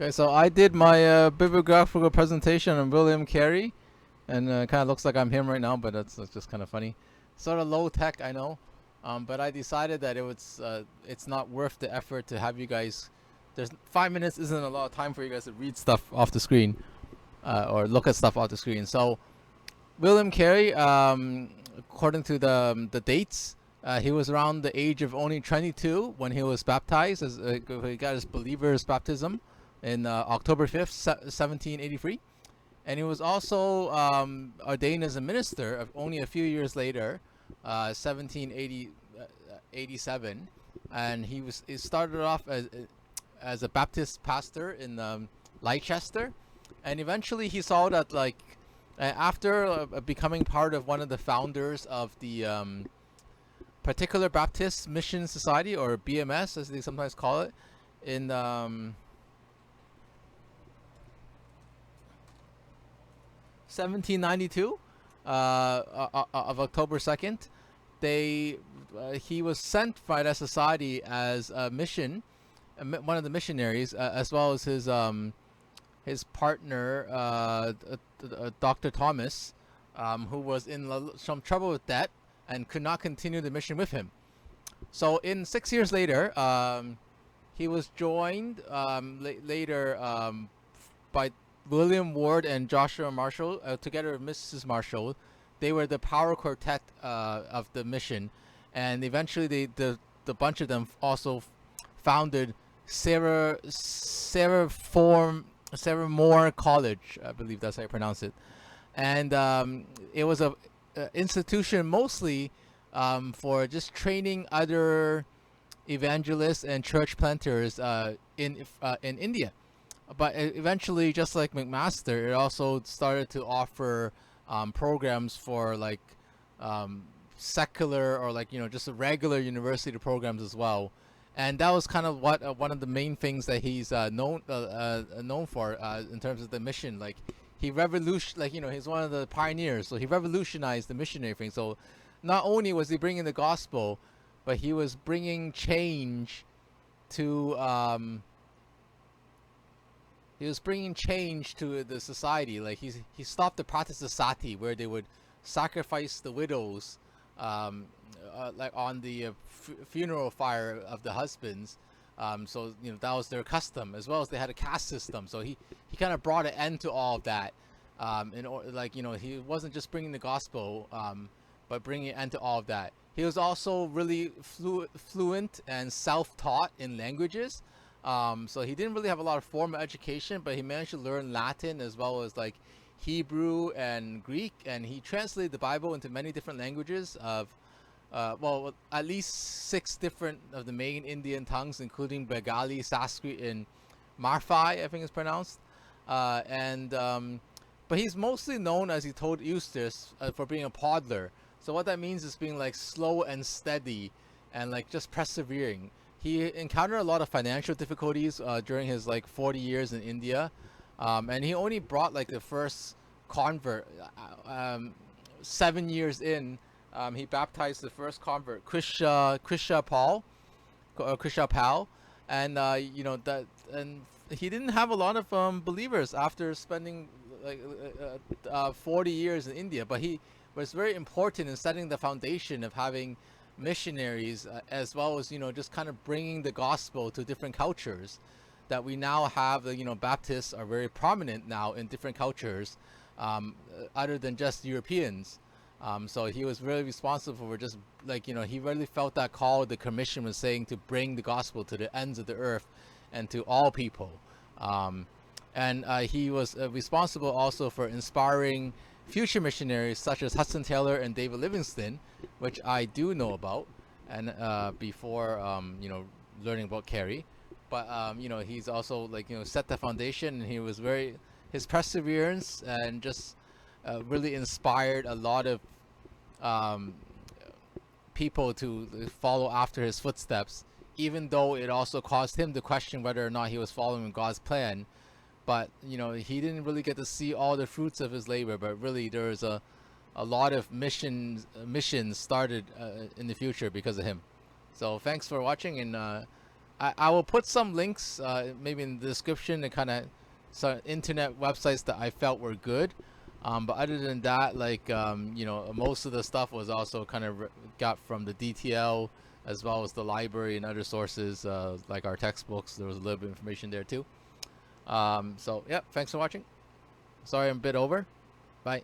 Okay, so I did my bibliographical presentation on William Carey, and kind of looks like I'm him right now, but that's just kind of funny. Sort of low tech, I know, but I decided that it's not worth the effort to have you guys. There's 5 minutes isn't a lot of time for you guys to read stuff off the screen or look at stuff off the screen. So William Carey, according to the dates, he was around the age of only 22 when he was baptized. He got his believer's baptism in October 5th, 1783. And he was also ordained as a minister of only a few years later, 1787. And he started off as a Baptist pastor in Leicester. And eventually he saw that, like, after becoming part of one of the founders of the Particular Baptist Mission Society, or BMS as they sometimes call it, in 1792 of October 2nd, he was sent by that society as a mission, one of the missionaries, as well as his partner, Dr. Thomas, who was in some trouble with debt and could not continue the mission with him. So in 6 years later, he was joined later by William Ward and Joshua Marshall, together with Mrs. Marshall. They were the power quartet of the mission, and eventually the bunch of them also founded Sarah Moore College, I believe that's how you pronounce it. And it was a institution mostly for just training other evangelists and church planters in India. But eventually, just like McMaster, it also started to offer programs for like secular, or like, just regular university programs as well. And that was kind of what one of the main things that he's known for in terms of the mission. Like, he's one of the pioneers, so he revolutionized the missionary thing. So not only was he bringing the gospel, but he was bringing change to the society. Like, he stopped the practice of sati, where they would sacrifice the widows, like on the funeral fire of the husbands. So that was their custom, as well as they had a caste system. So he kind of brought an end to all of that. He wasn't just bringing the gospel, but bringing an end to all of that. He was also really fluent and self-taught in languages. So he didn't really have a lot of formal education, but he managed to learn Latin as well as like Hebrew and Greek, and he translated the Bible into many different languages of at least 6 different of the main Indian tongues, including Bengali, Sanskrit, and Marfai, I think it's pronounced. But he's mostly known, as he told Eustace, for being a podler. So what that means is being like slow and steady, and like just persevering. He encountered a lot of financial difficulties during his like 40 years in India, and he only brought like the first convert 7 years in. He baptized the first convert, Krisha Pal, and and he didn't have a lot of believers after spending like 40 years in India, but he was very important in setting the foundation of having missionaries, as well as just kind of bringing the gospel to different cultures. That we now have, Baptists are very prominent now in different cultures, other than just Europeans. So he was really responsible for just he really felt that call the commission was saying, to bring the gospel to the ends of the earth and to all people. And he was responsible also for inspiring future missionaries such as Hudson Taylor and David Livingstone, which I do know about, and before learning about Carey. But he's also set the foundation, and he was his perseverance and just really inspired a lot of people to follow after his footsteps, even though it also caused him to question whether or not he was following God's plan. But he didn't really get to see all the fruits of his labor, but really there was a lot of missions started in the future because of him. So thanks for watching, and I will put some links maybe in the description and kind of some internet websites that I felt were good. But other than that, like you know, most of the stuff was also kind of got from the DTL as well as the library and other sources like our textbooks. There was a little bit of information there too. So yeah, thanks for watching. Sorry I'm a bit over. Bye.